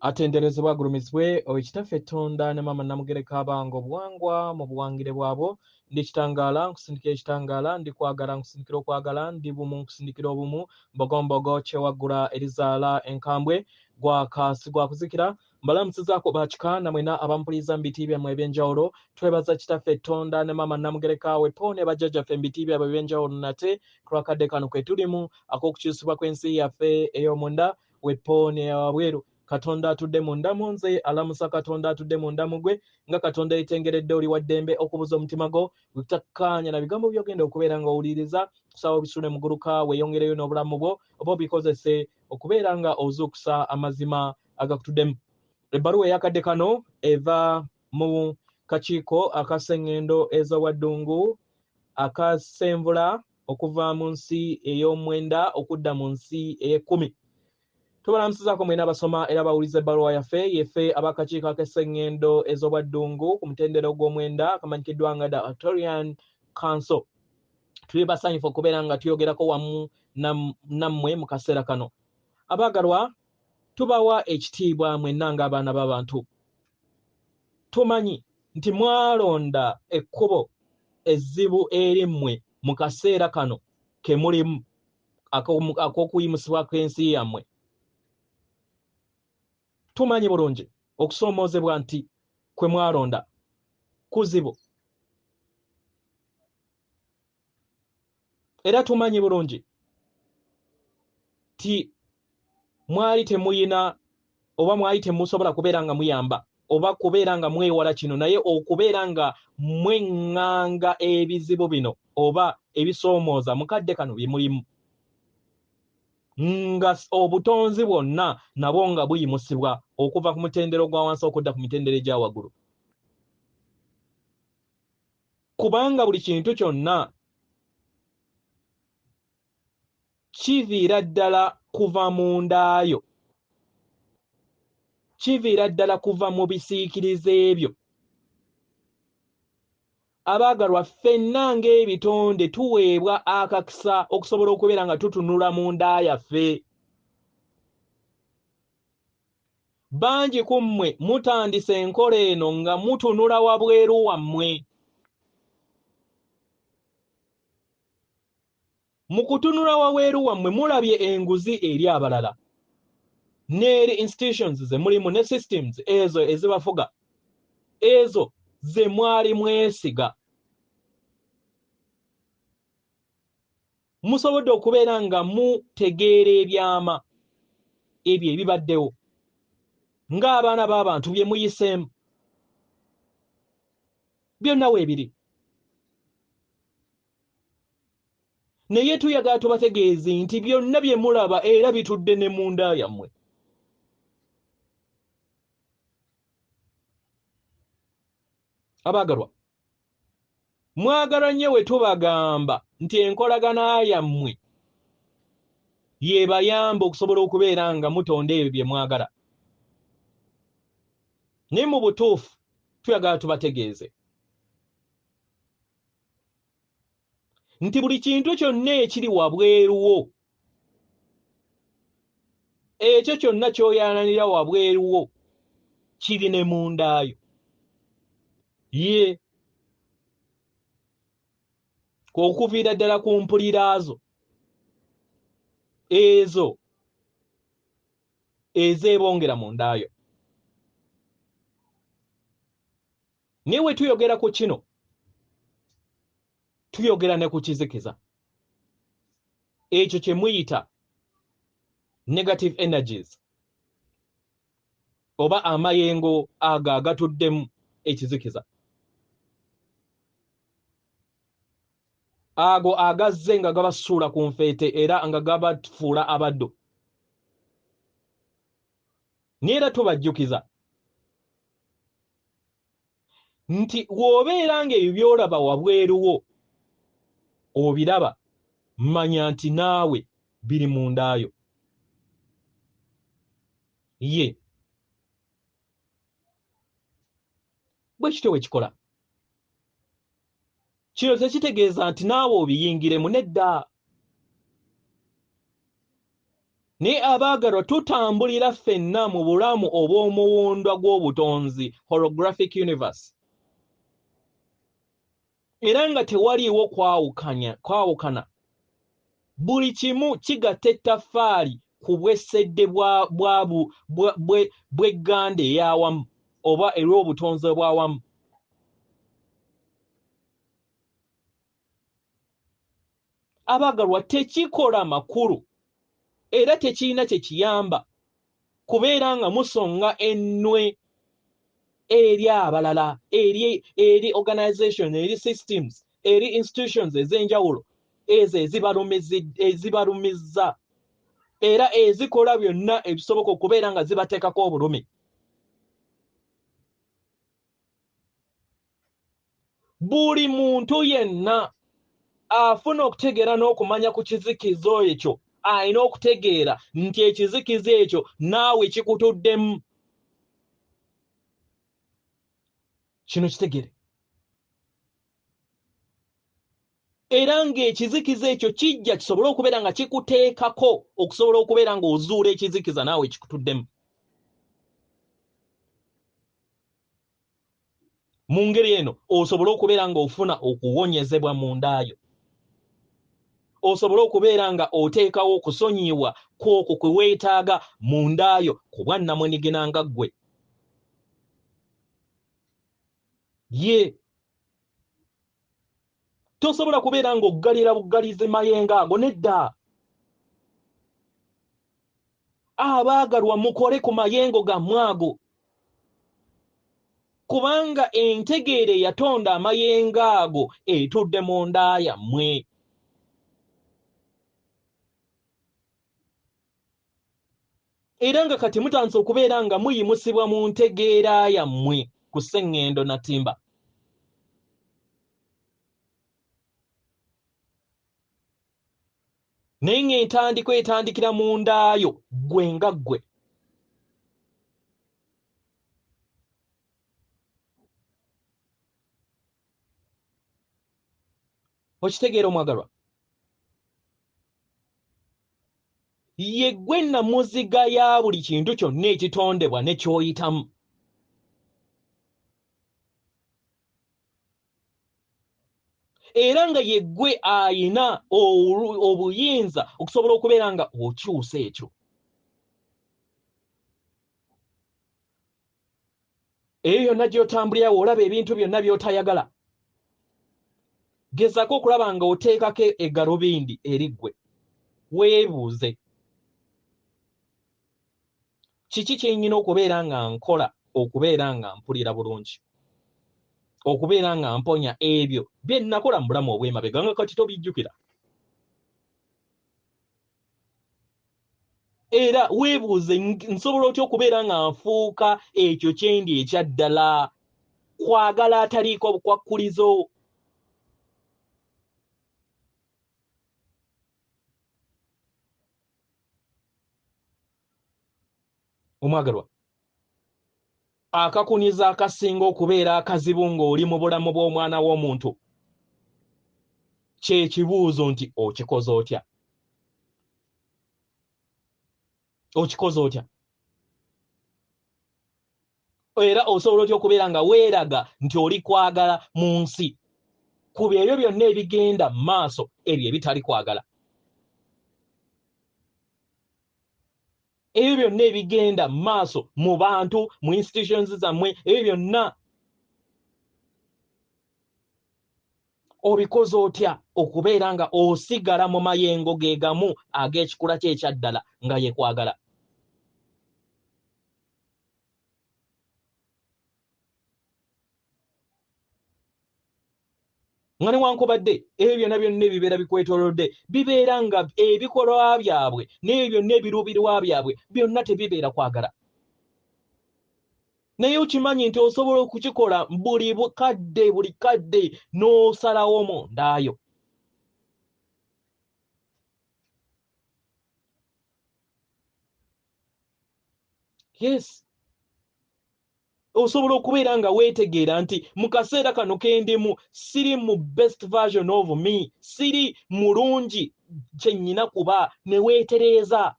atenderezebwa agulumizibwe owekitaffe Tonda ne mama Namugereka abange obuwangwa mu buwangire bwabo ndi kitangala nkusindikira ekitangala ndi kwagala nkusindikira okwagala ndi bumu nkusindikira obumu mbogombogo kyewaggula erizaala enkambwe gwakasi gwakuzikira mbalamusizaako bakikana mwena abampuliza mu biti byammwe ebyenjawulo twebaza kitaffe Tonda ne mama Namugereka wepone bajjajjaffe mu biti byabwe ebyenjawulo nate kulwakadde kano kwe tulimu ak'okukyusibwa kw'ensi yaffe ey'omunda wepone wabweru Katonda atudde munda mu nze alamusa Katonda atudde munda mu gwe nga Katonda yetengeredde oli wa ddembe okubuza omutima gwo gutakkaanya na bigambo by'ogenda okubeera nga owuliriza kusaba bisule muguluka weeyongereyo n'obulamu bwo oba obikozese okubeera nga ozuukusa amazima agakutuddemu. Ebbaluwa eyakadde kano eva mu kakiiko aka Sengendo ez'owa Ddungu akasenvula okuva mu nsi ey'omwenda okudda mu nsi ey'ekkumi. Tubalamusizaako mwena abasoma era bawuliza ebbaluwa yaffe yeffe abakakiiko aka Sengendo ez'owa Ddungu ku mutendera ogw'omwenda akamanyikiddwa nga Authorian Council. Tuli basanyufu okubeera nga tuyogerako wamu nammwe mu kaseera kano. Abaagalwa, tubawa ekitiibwa mwenna ng'abaana b'abantu. Tumanyi nti mwalonda ekkubo ezzibu eri mmwe mu kaseera kano ke mulimu ak'okuyimusibwa kw'ensi yammwe. Tumanyi bulungi okusoomoozebwa nti kwe mwalonda kuzibu. Era tumanyi bulungi ti mwali temuyina oba mwali temusobola kubeera nga muyamba oba kubeera nga mwewala kino naye okubeera nga mweŋŋanga ebizibu bino oba ebisoomooza mukadde kano bye mulimu. Nga obutonzi bwonna nabwo nga buyimusibwa okuva ku mutendero gwa wansi okudda ku mitendero egya waggulu. Kubanga buli kintu kyonna kiviira ddala kuva mu ndaayo, kiviira ddala kuva mu bisiikirize ebyo. Abaagalwa, ffenna ng'ebitonde tuweebwa akakisa okusobola okubeera nga tutunula mu nda yaffe. Bangi ku mmwe mutandise enkola eno nga mutunula wabweru wammwe. Mu kutunula wabweru wammwe mulabye enguzi eri abalala n'eri institutions ze mulimu ne systems ezo ezibafuga, ezo ze mwali mwesiga. Musobodde okubeera nga mutegeera ebyama ebyo ebibaddewo ng'abaana b'abantu bye muyiseemu. Byonna weebiri. Naye tuyagala tubategeeze nti byonna bye mulaba era bitudde ne mu nda yammwe. Abaagalwa, mwagala nnyo we tubagamba nti enkolagana yammwe yebayamba okusobola okubeera nga mutonda ebyo bye mwagala. Naye mu butuufu tuyagala tubategeeze nti buli kintu kyonna ekiri wabweruwo, ekyo kyonna ky'oyananira wabweruwo kiri ne mu ndaayo. Ye okuviira ddala ku mpuliraazo ezo ezeebongera mu ndaayo. Naye we tuyogera ku kino tuyogera ne ku kizikiza ekyo kye muyita negative energies oba amayengo ago agatuddemu ekizikiza, ago agazze nga gabasuula ku nfeete era nga gabafuula abaddu. Naye era tubajjukiza nti w'obeera ng'ebyo by'olaba wabweruwo obiraba, manya nti naawe biri mu ndaayo. Ye bwe kityo we kikola. Kino tekitegeeza nti naawe obiyingiremu, nedda. Naye abaagalwa tutambulira ffenna mu bulamu obw'omuwundwa gw'obutonzi holographic universe. Era nga tewaliiwo kwawukana. Buli kimu kigatta ettaffaali ku bwessedde bw'egganda ey'awamu oba erw'obutonzi obw'awamu. Abaagalwa tekikola makulu era tekirina kye kiyamba kubeera nga musonga ennwe eri abalala, eri organization, eri systems, eri institutions ez'enjawulo ezo ezibalumizza era ezikola byonna ebisoboka okubeera nga zibateekako obulumi. Buli muntu yenna afuna okutegeera n'okumanya ku kizikizo ekyo alina okutegeera nti ekizikizo ekyo naawe kikutuddemu. Kino kitegere. Era ng'ekizikizo ekyo kijja kisobole okubeera nga kikuteekako okusobola okubeera ng'ozuula ekizikiza naawe kikutuddemu. Mu ngeri eno osobole okubeera ng'ofuna okuwonyezebwa mu ndaayo. Osobole okubeera nga oteekawo okusonyiibwa kw'okwo kwe weetaaga mu ndaayo ku bwannamunigina nga ggwe. Tosobola kubeera ng'oggalira buggalizi mayengo ago nedda. Abaagalwa mukole ku mayengo gammwe ago. Kubanga entegeere yatonda amayengo ago etudde mu nda yammwe. Era nga kati mutandise okubeera nga muyimusibwa mu ntegeera yammwe ku Sengendo na Timba. Naye ng'entandiko etandikira mu ndaayo ggwe nga ggwe. Okitegeera omwagalwa? Ye ggwe nnamuziga ya buli kintu kyonna ekitondebwa ne ky'oyitamu. Era nga ye ggwe ayina obuyinza okusobola okubeera nga okyusa ekyo. Eyo yonna gy'otambulirawo olaba ebintu byonna by'otayagala. Gezaako okulaba nga oteekako eggalubindi eri ggwe. Weebuuze. Kiki kye nnyina okubeera nga nkola okubeera nga mpulira bulungi? Okubeera nga mponya ebyo bye nakola mu bulamu obw'emabega nga kati tobijjukira. Era weebuuze nsobola otya okubeera nga nfuuka ekyo kye ndi ekya ddala, kwagala ataliiko bukwakkulizo. Omwagalwa, akakuniza akasinga okubeera akazibu ng'oli mu bulamu bw'omwana w'omuntu kye kibuuzo nti okikoze otya? Okikoze otya? Era osobola otya okubeera nga weeraga nti oli kwagala mu nsi ku ebyo byonna ebigenda mu maaso ebyo ebitali kwagala? Ebyo byonna ebigenda mu maaso mu bantu, mu institutions zammwe, ebyo byonna obikoze otya okubeera nga osigala mu mayengo ge gamu ag'ekikula kye ekya ddala nga ye kwagala? Nga newankubadde ebyo byonna byonna ebibeera bikwetoolodde bibeera nga ebikolwa byabwe n'ebyo byonna ebiruubirwa byabwe byonna tebibeera kwagala. Naye okimanyi nti osobola okukikola buli kadde n'osalawo mu ndaayo. Yes. Osobola okubeera nga weetegeera nti mu kaseera kano ke ndimu siri mu best version of me, siri mulungi kye nnyina kuba, ne weetereeza.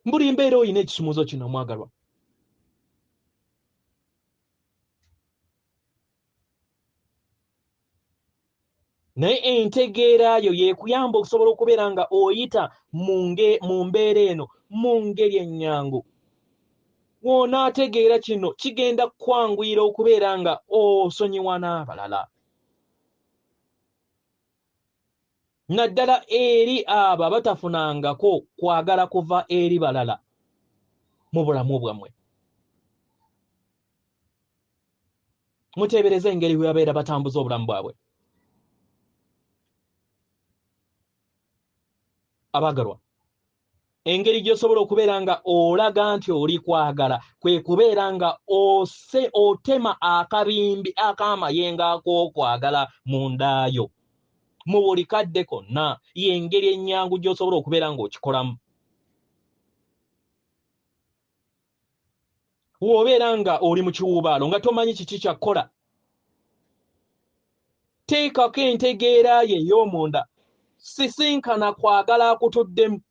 Mbuli mbeera oyina ekisumuzo kino mwagalwa. Naye entegeera yo yeekuyamba okusobola okubeera nga oyita mu mbeera eno mu ngeri ennyangu. W'onaategeera kino kigenda kwanguyira okubeera nga osonyiwa n'abalala. Naddala eri abo abatafunangako kwagala kuva eri balala mu bulamu bwammwe. Muteebereze engeri bwe babeera batambuza obulamu bwabwe. Abaagalwa, engeri gy'osobola okubeera nga olaga nti oli kwagala kwe kubeera nga otema akabimbi ak'amayengo ak'okwagala mundaayo. Mu buli kadde konna y'engeri ennyangu gy'osobola okubeera ng'okikolamu. W'obeera nga oli mu kiwuubaalo nga tomanyi kiki kyakkola, teekako entegeera ye ey'omunda, sisinkana kwagala akutuddemu.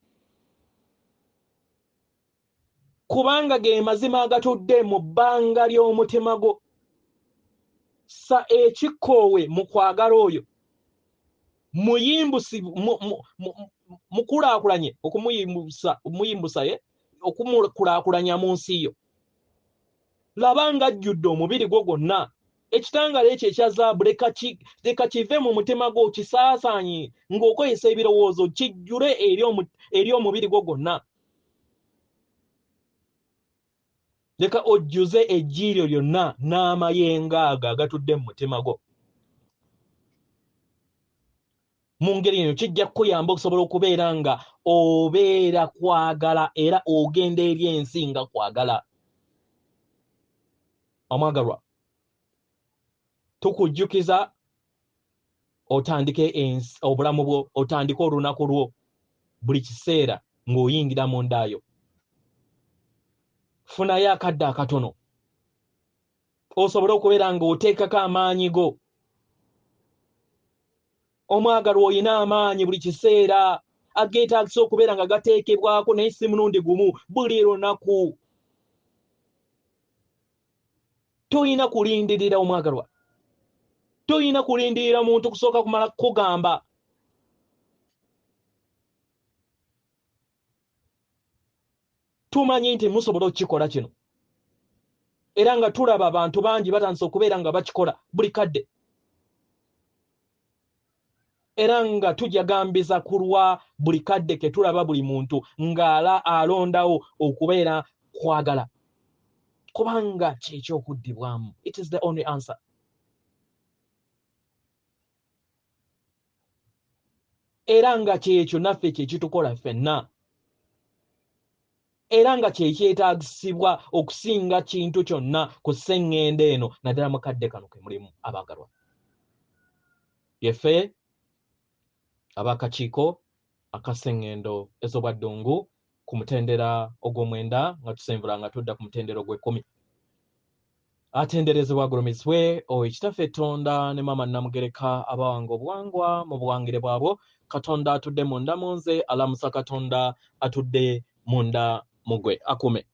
Kubanga ge mazima agatudde mu bbanga ly'omutima gwo. Sa ekikkoowe mu kwagala oyo mukulaakulanye okumukulaakulanya mu nsi yo. Laba ng'ajjudde omubiri gwo gwonna. Ekitangala ekyo ekya zaabu leka kive mu mutima gwo kisaasaanye ng'okozesa ebirowoozo kijjule eri omubiri gwo gwonna. Leka ojjuze ejjiiryo lyonna n'amayengo ago agatudde mu mutima gwo. Mu ngeri eno kijja kukuyamba okusobola okubeera nga obeera kwagala era ogenda eri ensi nga kwagala. Omwagalwa, tukujjukiza otandike obulamu bwo, otandike olunaku lwo buli kiseera ng'oyingira mundaayo. Funayo akadde akatono osobole okubeera nga oteekako amaanyi go. Omwagalwa, oyina amaanyi buli kiseera ageetaagisa okubeera nga gateekebwako, naye si mulundi gumu, buli lunaku. Toyina kulindirira omwagalwa. Toyina kulindirira muntu kusooka kumala kukugamba. Tumanyi nti musobola okukikola kino. Era nga tulaba abantu bangi batandise okubeera nga bakikola buli kadde. Era nga tujagambiza kulwa buli kadde ke tulaba buli muntu alondawo okubeera kwagala. Kubanga kyekyokuddibwamu. It is the only answer. Era nga kyekyo naffe kyekitukola ffenna. Era nga kyekyetaagisibwa okusinga kintu kyonna ku sseŋŋendo eno naddala mu kadde kano ke mulimu abaagalwa. Yeffe ab'akakiiko aka Sengendo ez'obwa Ddungu ku mutendera ogw'omwenda nga tusenvula nga tudda ku mutendera ogw'ekkumi. Atenderezebwa agulumizibwe Oweekitaffe Tonda ne Maama Namugereka abawanga obuwangwa mu buwangire bwabwo. Katonda atudde munda mu nze, alamusa Katonda atudde munda mu gwe. Akume.